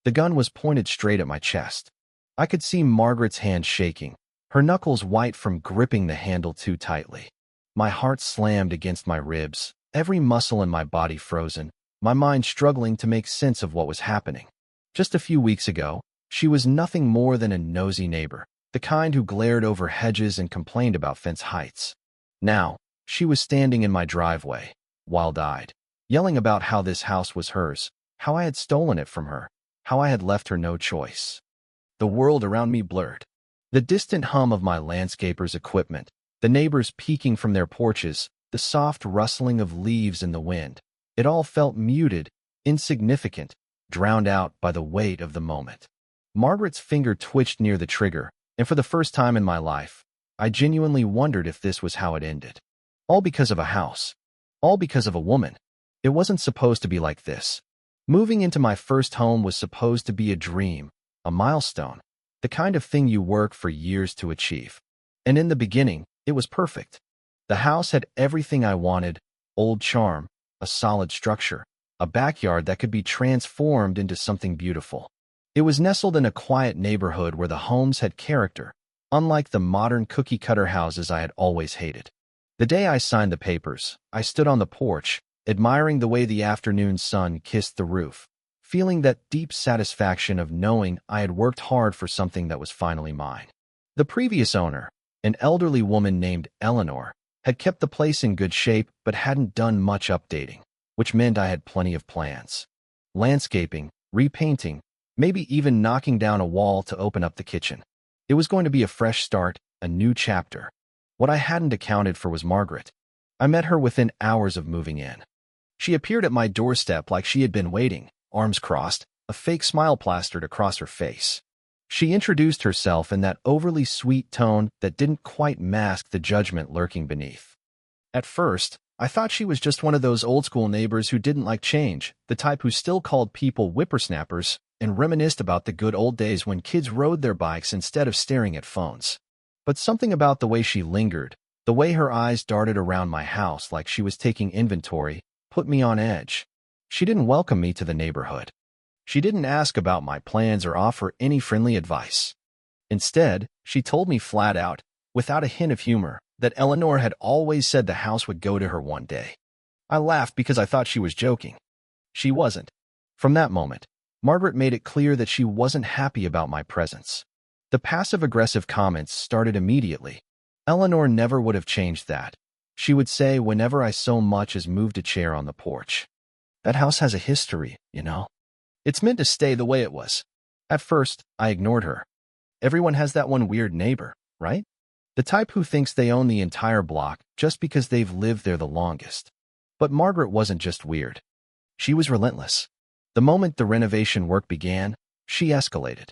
The gun was pointed straight at my chest. I could see Margaret's hand shaking, her knuckles white from gripping the handle too tightly. My heart slammed against my ribs, every muscle in my body frozen, my mind struggling to make sense of what was happening. Just a few weeks ago, she was nothing more than a nosy neighbor, the kind who glared over hedges and complained about fence heights. Now, she was standing in my driveway, wild-eyed, yelling about how this house was hers, how I had stolen it from her, how I had left her no choice. The world around me blurred. The distant hum of my landscaper's equipment, the neighbors peeking from their porches, the soft rustling of leaves in the wind. It all felt muted, insignificant, drowned out by the weight of the moment. Margaret's finger twitched near the trigger, and for the first time in my life, I genuinely wondered if this was how it ended. All because of a house. All because of a woman. It wasn't supposed to be like this. Moving into my first home was supposed to be a dream, a milestone, the kind of thing you work for years to achieve. And in the beginning, it was perfect. The house had everything I wanted: old charm, a solid structure, a backyard that could be transformed into something beautiful. It was nestled in a quiet neighborhood where the homes had character, unlike the modern cookie-cutter houses I had always hated. The day I signed the papers, I stood on the porch, admiring the way the afternoon sun kissed the roof, feeling that deep satisfaction of knowing I had worked hard for something that was finally mine. The previous owner, an elderly woman named Eleanor, had kept the place in good shape but hadn't done much updating, which meant I had plenty of plans. Landscaping, repainting, maybe even knocking down a wall to open up the kitchen. It was going to be a fresh start, a new chapter. What I hadn't accounted for was Margaret. I met her within hours of moving in. She appeared at my doorstep like she had been waiting, arms crossed, a fake smile plastered across her face. She introduced herself in that overly sweet tone that didn't quite mask the judgment lurking beneath. At first, I thought she was just one of those old-school neighbors who didn't like change, the type who still called people whippersnappers and reminisced about the good old days when kids rode their bikes instead of staring at phones. But something about the way she lingered, the way her eyes darted around my house like she was taking inventory, put me on edge. She didn't welcome me to the neighborhood. She didn't ask about my plans or offer any friendly advice. Instead, she told me flat out, without a hint of humor, that Eleanor had always said the house would go to her one day. I laughed because I thought she was joking. She wasn't. From that moment, Margaret made it clear that she wasn't happy about my presence. The passive-aggressive comments started immediately. Eleanor never would have changed that. She would say whenever I so much as moved a chair on the porch, "That house has a history, you know. It's meant to stay the way it was." At first, I ignored her. Everyone has that one weird neighbor, right? The type who thinks they own the entire block just because they've lived there the longest. But Margaret wasn't just weird. She was relentless. The moment the renovation work began, she escalated.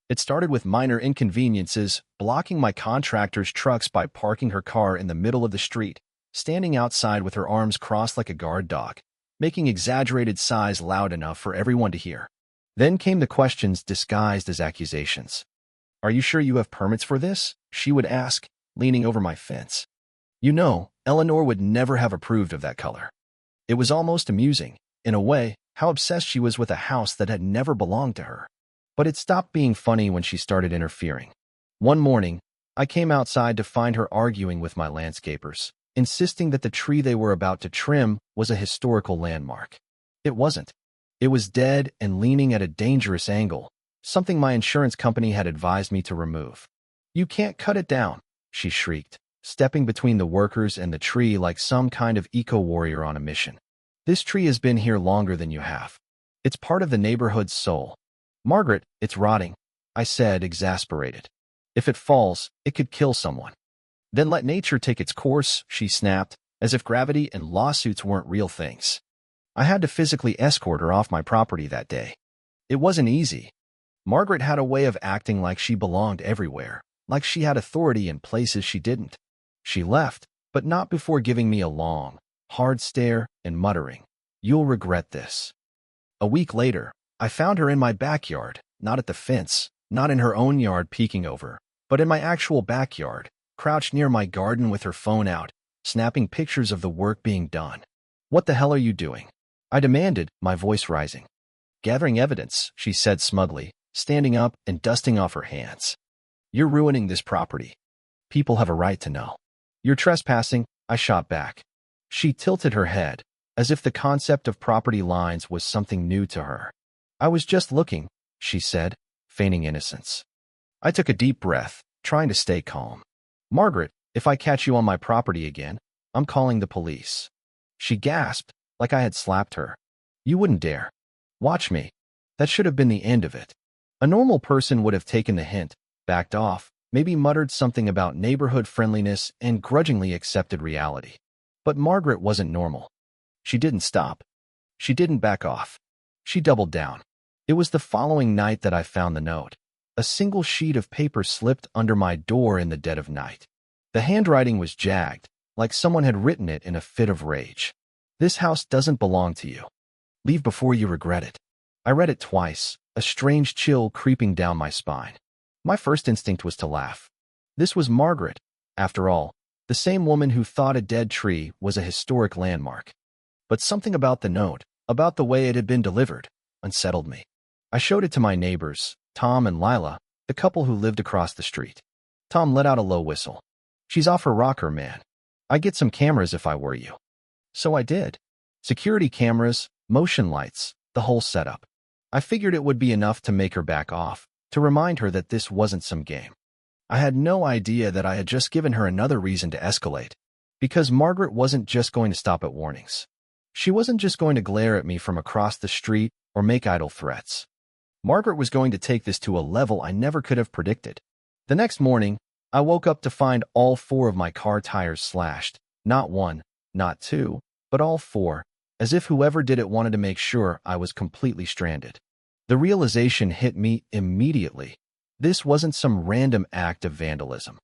It started with minor inconveniences, blocking my contractor's trucks by parking her car in the middle of the street, standing outside with her arms crossed like a guard dog, making exaggerated sighs loud enough for everyone to hear. Then came the questions disguised as accusations. "Are you sure you have permits for this?" she would ask, leaning over my fence. You know, Eleanor would never have approved of that color. It was almost amusing, in a way, how obsessed she was with a house that had never belonged to her. But it stopped being funny when she started interfering. One morning, I came outside to find her arguing with my landscapers, insisting that the tree they were about to trim was a historical landmark. It wasn't. It was dead and leaning at a dangerous angle, something my insurance company had advised me to remove. "You can't cut it down," she shrieked, stepping between the workers and the tree like some kind of eco-warrior on a mission. "This tree has been here longer than you have. It's part of the neighborhood's soul." "Margaret, it's rotting," I said, exasperated. "If it falls, it could kill someone." "Then let nature take its course," she snapped, as if gravity and lawsuits weren't real things. I had to physically escort her off my property that day. It wasn't easy. Margaret had a way of acting like she belonged everywhere, like she had authority in places she didn't. She left, but not before giving me a long, hard stare and muttering, "You'll regret this." A week later, I found her in my backyard, not at the fence, not in her own yard peeking over, but in my actual backyard, crouched near my garden with her phone out, snapping pictures of the work being done. "What the hell are you doing?" I demanded, my voice rising. Gathering evidence, she said smugly, standing up and dusting off her hands. You're ruining this property. People have a right to know. You're trespassing, I shot back. She tilted her head, as if the concept of property lines was something new to her. I was just looking, she said, feigning innocence. I took a deep breath, trying to stay calm. Margaret, if I catch you on my property again, I'm calling the police. She gasped, like I had slapped her. You wouldn't dare. Watch me. That should have been the end of it. A normal person would have taken the hint, backed off, maybe muttered something about neighborhood friendliness and grudgingly accepted reality. But Margaret wasn't normal. She didn't stop. She didn't back off. She doubled down. It was the following night that I found the note. A single sheet of paper slipped under my door in the dead of night. The handwriting was jagged, like someone had written it in a fit of rage. This house doesn't belong to you. Leave before you regret it. I read it twice, a strange chill creeping down my spine. My first instinct was to laugh. This was Margaret, after all, the same woman who thought a dead tree was a historic landmark. But something about the note, about the way it had been delivered, unsettled me. I showed it to my neighbors, Tom and Lila, the couple who lived across the street. Tom let out a low whistle. She's off her rocker, man. I'd get some cameras if I were you. So I did. Security cameras, motion lights, the whole setup. I figured it would be enough to make her back off, to remind her that this wasn't some game. I had no idea that I had just given her another reason to escalate, because Margaret wasn't just going to stop at warnings. She wasn't just going to glare at me from across the street or make idle threats. Margaret was going to take this to a level I never could have predicted. The next morning, I woke up to find all 4 of my car tires slashed. Not 1, not 2, but all 4, as if whoever did it wanted to make sure I was completely stranded. The realization hit me immediately. This wasn't some random act of vandalism.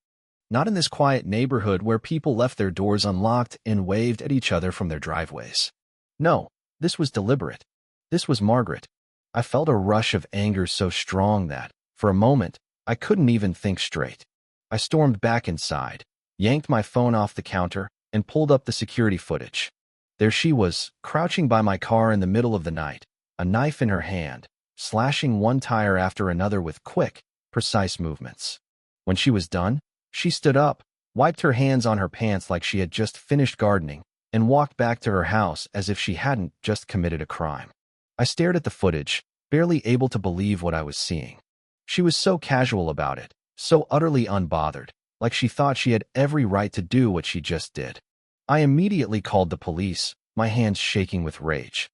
Not in this quiet neighborhood where people left their doors unlocked and waved at each other from their driveways. No, this was deliberate. This was Margaret. I felt a rush of anger so strong that, for a moment, I couldn't even think straight. I stormed back inside, yanked my phone off the counter, and pulled up the security footage. There she was, crouching by my car in the middle of the night, a knife in her hand, slashing one tire after another with quick, precise movements. When she was done, she stood up, wiped her hands on her pants like she had just finished gardening, and walked back to her house as if she hadn't just committed a crime. I stared at the footage, barely able to believe what I was seeing. She was so casual about it, so utterly unbothered, like she thought she had every right to do what she just did. I immediately called the police, my hands shaking with rage.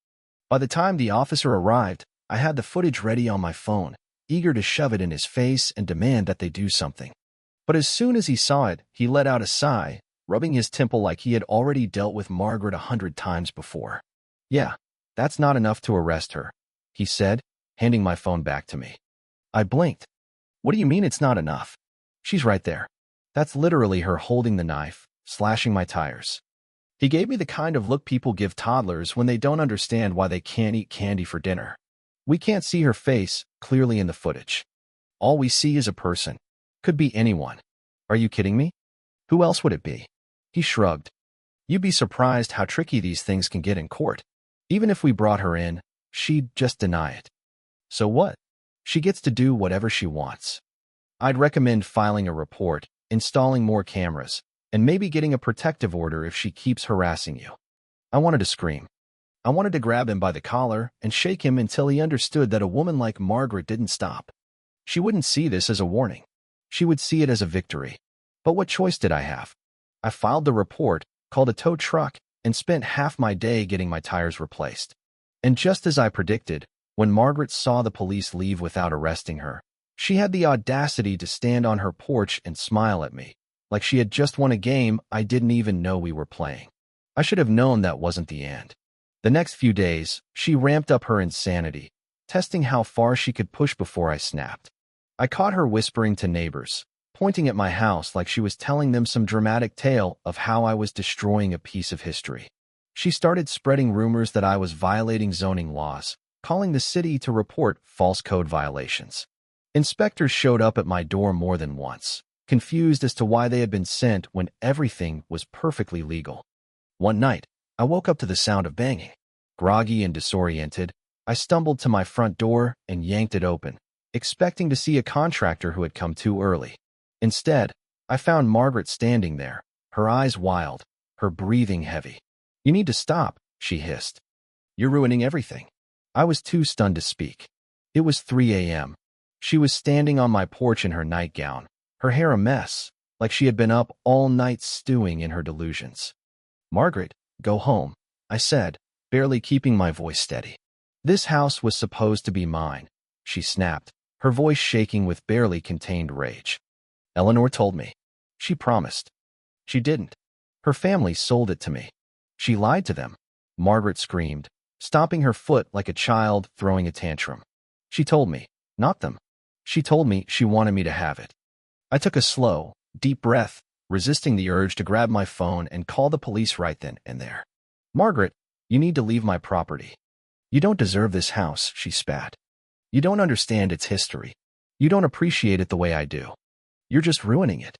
By the time the officer arrived, I had the footage ready on my phone, eager to shove it in his face and demand that they do something. But as soon as he saw it, he let out a sigh, rubbing his temple like he had already dealt with Margaret 100 times before. Yeah, that's not enough to arrest her, he said, handing my phone back to me. I blinked. What do you mean it's not enough? She's right there. That's literally her holding the knife, slashing my tires. He gave me the kind of look people give toddlers when they don't understand why they can't eat candy for dinner. We can't see her face clearly in the footage. All we see is a person. Could be anyone. Are you kidding me? Who else would it be? He shrugged. You'd be surprised how tricky these things can get in court. Even if we brought her in, she'd just deny it. So what? She gets to do whatever she wants. I'd recommend filing a report, installing more cameras, and maybe getting a protective order if she keeps harassing you. I wanted to scream. I wanted to grab him by the collar and shake him until he understood that a woman like Margaret didn't stop. She wouldn't see this as a warning. She would see it as a victory. But what choice did I have? I filed the report, called a tow truck, and spent half my day getting my tires replaced. And just as I predicted, when Margaret saw the police leave without arresting her, she had the audacity to stand on her porch and smile at me, like she had just won a game I didn't even know we were playing. I should have known that wasn't the end. The next few days, she ramped up her insanity, testing how far she could push before I snapped. I caught her whispering to neighbors, pointing at my house like she was telling them some dramatic tale of how I was destroying a piece of history. She started spreading rumors that I was violating zoning laws, calling the city to report false code violations. Inspectors showed up at my door more than once, confused as to why they had been sent when everything was perfectly legal. One night, I woke up to the sound of banging. Groggy and disoriented, I stumbled to my front door and yanked it open, expecting to see a contractor who had come too early. Instead, I found Margaret standing there, her eyes wild, her breathing heavy. "You need to stop," she hissed. "You're ruining everything." I was too stunned to speak. It was 3 a.m. She was standing on my porch in her nightgown, her hair a mess, like she had been up all night stewing in her delusions. "Margaret, go home," I said, barely keeping my voice steady. "This house was supposed to be mine," she snapped, her voice shaking with barely contained rage. "Eleanor told me. She promised." "She didn't. Her family sold it to me." "She lied to them," Margaret screamed, stomping her foot like a child throwing a tantrum. "She told me, not them. She told me she wanted me to have it." I took a slow, deep breath, resisting the urge to grab my phone and call the police right then and there. "Margaret, you need to leave my property. You don't deserve this house," she spat. "You don't understand its history. You don't appreciate it the way I do. You're just ruining it."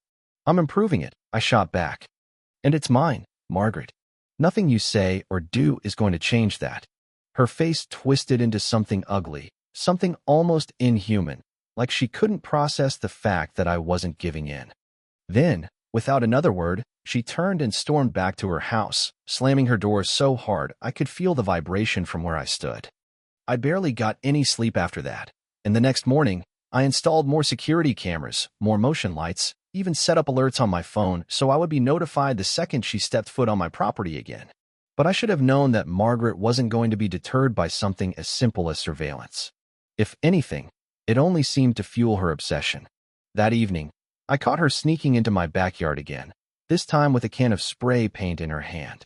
"I'm improving it," I shot back. "And it's mine, Margaret. Nothing you say or do is going to change that." Her face twisted into something ugly, something almost inhuman, like she couldn't process the fact that I wasn't giving in. Then, without another word, she turned and stormed back to her house, slamming her door so hard I could feel the vibration from where I stood. I barely got any sleep after that, and the next morning, I installed more security cameras, more motion lights, even set up alerts on my phone so I would be notified the second she stepped foot on my property again. But I should have known that Margaret wasn't going to be deterred by something as simple as surveillance. If anything, it only seemed to fuel her obsession. That evening, I caught her sneaking into my backyard again, this time with a can of spray paint in her hand.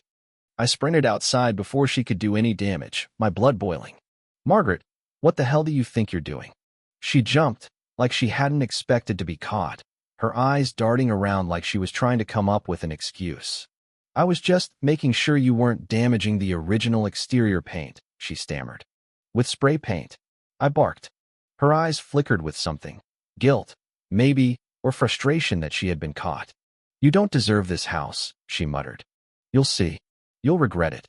I sprinted outside before she could do any damage, my blood boiling. "Margaret, what the hell do you think you're doing?" She jumped, like she hadn't expected to be caught, her eyes darting around like she was trying to come up with an excuse. "I was just making sure you weren't damaging the original exterior paint," she stammered. "With spray paint," I barked. Her eyes flickered with something. Guilt, maybe, or frustration that she had been caught. "You don't deserve this house," she muttered. "You'll see. You'll regret it."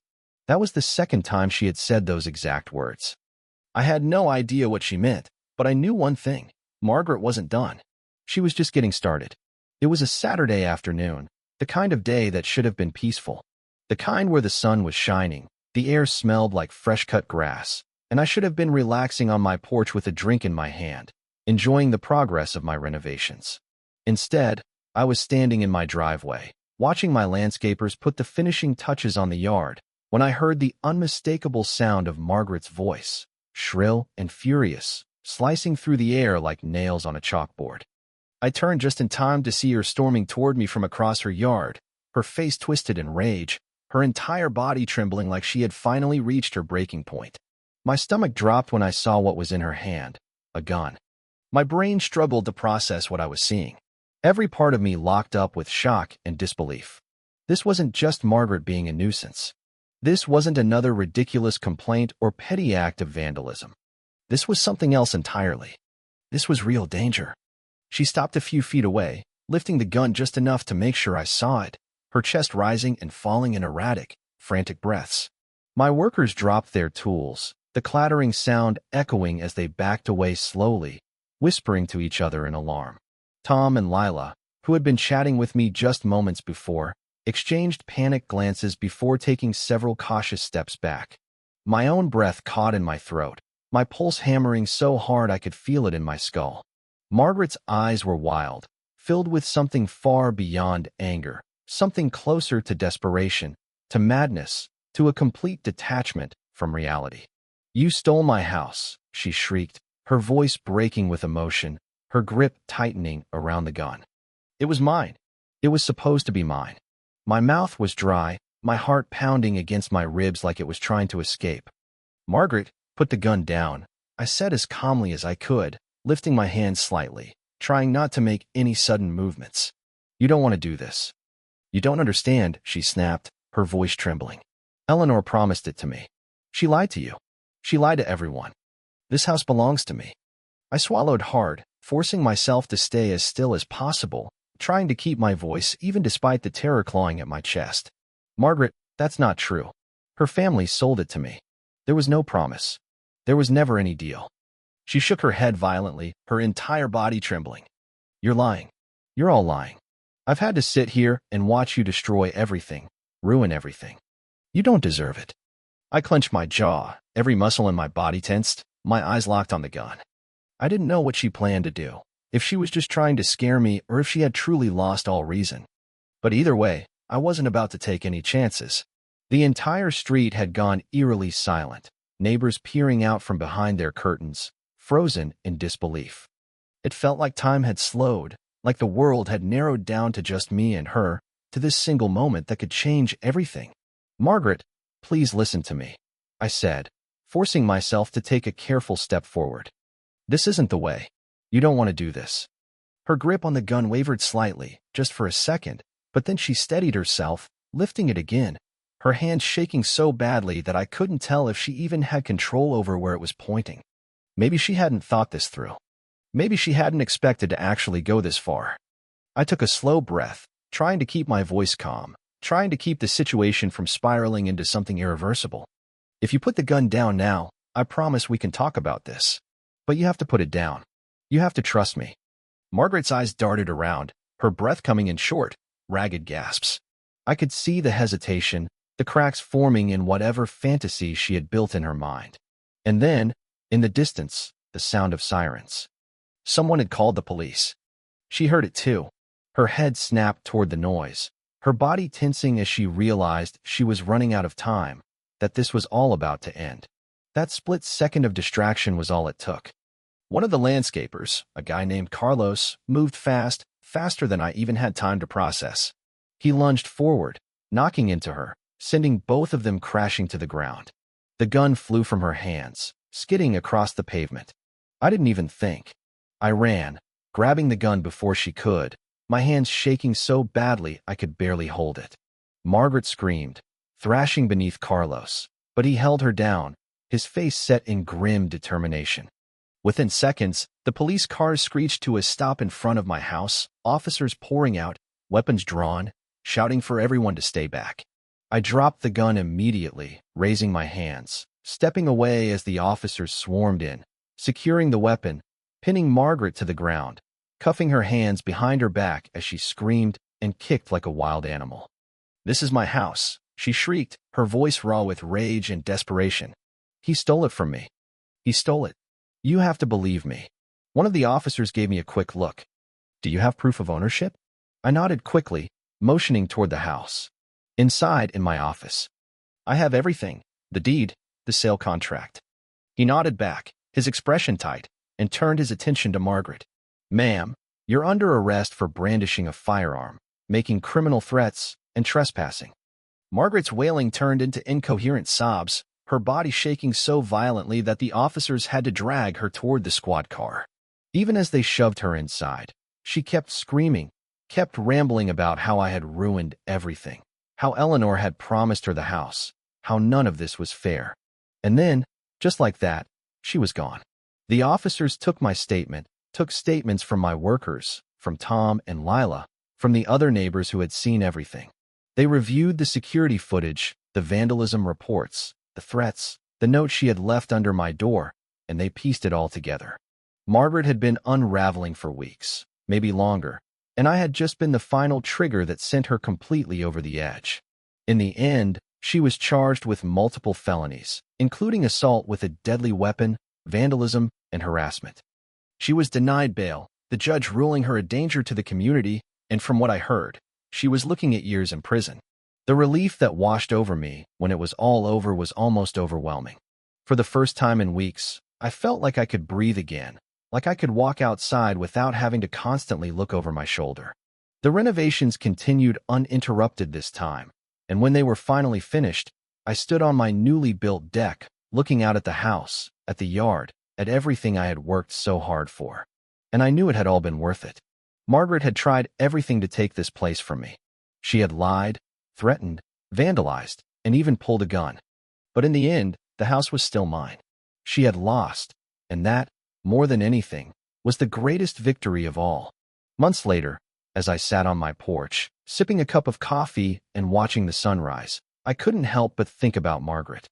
That was the second time she had said those exact words. I had no idea what she meant, but I knew one thing. Margaret wasn't done. She was just getting started. It was a Saturday afternoon, the kind of day that should have been peaceful. The kind where the sun was shining, the air smelled like fresh-cut grass, and I should have been relaxing on my porch with a drink in my hand, enjoying the progress of my renovations. Instead, I was standing in my driveway, watching my landscapers put the finishing touches on the yard, when I heard the unmistakable sound of Margaret's voice, shrill and furious, slicing through the air like nails on a chalkboard. I turned just in time to see her storming toward me from across her yard, her face twisted in rage, her entire body trembling like she had finally reached her breaking point. My stomach dropped when I saw what was in her hand, a gun. My brain struggled to process what I was seeing. Every part of me locked up with shock and disbelief. This wasn't just Margaret being a nuisance. This wasn't another ridiculous complaint or petty act of vandalism. This was something else entirely. This was real danger. She stopped a few feet away, lifting the gun just enough to make sure I saw it, her chest rising and falling in erratic, frantic breaths. My workers dropped their tools, the clattering sound echoing as they backed away slowly, whispering to each other in alarm. Tom and Lila, who had been chatting with me just moments before, exchanged panicked glances before taking several cautious steps back. My own breath caught in my throat, my pulse hammering so hard I could feel it in my skull. Margaret's eyes were wild, filled with something far beyond anger, something closer to desperation, to madness, to a complete detachment from reality. "You stole my house," she shrieked, her voice breaking with emotion, her grip tightening around the gun. "It was mine. It was supposed to be mine." My mouth was dry, my heart pounding against my ribs like it was trying to escape. "Margaret, put the gun down," I said as calmly as I could, lifting my hand slightly, trying not to make any sudden movements. "You don't want to do this." "You don't understand," she snapped, her voice trembling. "Eleanor promised it to me. She lied to you. She lied to everyone. This house belongs to me." I swallowed hard, forcing myself to stay as still as possible, trying to keep my voice even despite the terror clawing at my chest. "Margaret, that's not true. Her family sold it to me. There was no promise. There was never any deal. She shook her head violently, her entire body trembling. You're lying. You're all lying. I've had to sit here and watch you destroy everything, ruin everything. You don't deserve it. I clenched my jaw, every muscle in my body tensed, my eyes locked on the gun. I didn't know what she planned to do, if she was just trying to scare me or if she had truly lost all reason. But either way, I wasn't about to take any chances. The entire street had gone eerily silent, neighbors peering out from behind their curtains, frozen in disbelief. It felt like time had slowed, like the world had narrowed down to just me and her, to this single moment that could change everything. Margaret, please listen to me, I said, forcing myself to take a careful step forward. This isn't the way. You don't want to do this. Her grip on the gun wavered slightly, just for a second, but then she steadied herself, lifting it again, her hand shaking so badly that I couldn't tell if she even had control over where it was pointing. Maybe she hadn't thought this through. Maybe she hadn't expected to actually go this far. I took a slow breath, trying to keep my voice calm, trying to keep the situation from spiraling into something irreversible. If you put the gun down now, I promise we can talk about this. But you have to put it down. You have to trust me. Margaret's eyes darted around, her breath coming in short, ragged gasps. I could see the hesitation, the cracks forming in whatever fantasy she had built in her mind. And then, in the distance, the sound of sirens. Someone had called the police. She heard it too. Her head snapped toward the noise, her body tensing as she realized she was running out of time, that this was all about to end. That split second of distraction was all it took. One of the landscapers, a guy named Carlos, moved fast, faster than I even had time to process. He lunged forward, knocking into her, sending both of them crashing to the ground. The gun flew from her hands, skidding across the pavement. I didn't even think. I ran, grabbing the gun before she could, my hands shaking so badly I could barely hold it. Margaret screamed, thrashing beneath Carlos, but he held her down, his face set in grim determination. Within seconds, the police cars screeched to a stop in front of my house, officers pouring out, weapons drawn, shouting for everyone to stay back. I dropped the gun immediately, raising my hands, stepping away as the officers swarmed in, securing the weapon, pinning Margaret to the ground, cuffing her hands behind her back as she screamed and kicked like a wild animal. This is my house, she shrieked, her voice raw with rage and desperation. He stole it from me. He stole it. You have to believe me. One of the officers gave me a quick look. Do you have proof of ownership? I nodded quickly, motioning toward the house. Inside, in my office. I have everything. The deed, the sale contract. He nodded back, his expression tight, and turned his attention to Margaret. Ma'am, you're under arrest for brandishing a firearm, making criminal threats, and trespassing. Margaret's wailing turned into incoherent sobs, her body shaking so violently that the officers had to drag her toward the squad car. Even as they shoved her inside, she kept screaming, kept rambling about how I had ruined everything, how Eleanor had promised her the house, how none of this was fair. And then, just like that, she was gone. The officers took my statement, took statements from my workers, from Tom and Lila, from the other neighbors who had seen everything. They reviewed the security footage, the vandalism reports, the threats, the note she had left under my door, and they pieced it all together. Margaret had been unraveling for weeks, maybe longer, and I had just been the final trigger that sent her completely over the edge. In the end, she was charged with multiple felonies, including assault with a deadly weapon, vandalism, and harassment. She was denied bail, the judge ruling her a danger to the community, and from what I heard, she was looking at years in prison. The relief that washed over me when it was all over was almost overwhelming. For the first time in weeks, I felt like I could breathe again, like I could walk outside without having to constantly look over my shoulder. The renovations continued uninterrupted this time, and when they were finally finished, I stood on my newly built deck, looking out at the house, at the yard, at everything I had worked so hard for. And I knew it had all been worth it. Margaret had tried everything to take this place from me. She had lied, threatened, vandalized, and even pulled a gun. But in the end, the house was still mine. She had lost, and that, more than anything, was the greatest victory of all. Months later, as I sat on my porch, sipping a cup of coffee and watching the sunrise, I couldn't help but think about Margaret.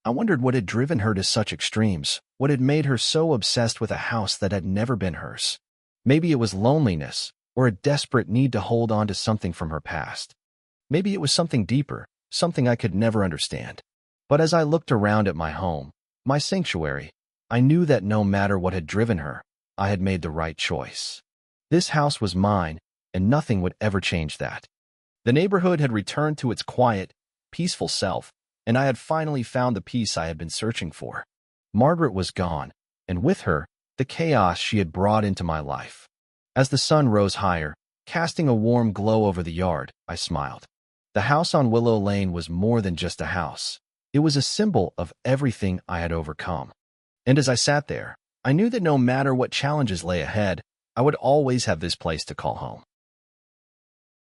I wondered what had driven her to such extremes, what had made her so obsessed with a house that had never been hers. Maybe it was loneliness, or a desperate need to hold on to something from her past. Maybe it was something deeper, something I could never understand. But as I looked around at my home, my sanctuary, I knew that no matter what had driven her, I had made the right choice. This house was mine, and nothing would ever change that. The neighborhood had returned to its quiet, peaceful self, and I had finally found the peace I had been searching for. Margaret was gone, and with her, the chaos she had brought into my life. As the sun rose higher, casting a warm glow over the yard, I smiled. The house on Willow Lane was more than just a house. It was a symbol of everything I had overcome. And as I sat there, I knew that no matter what challenges lay ahead, I would always have this place to call home.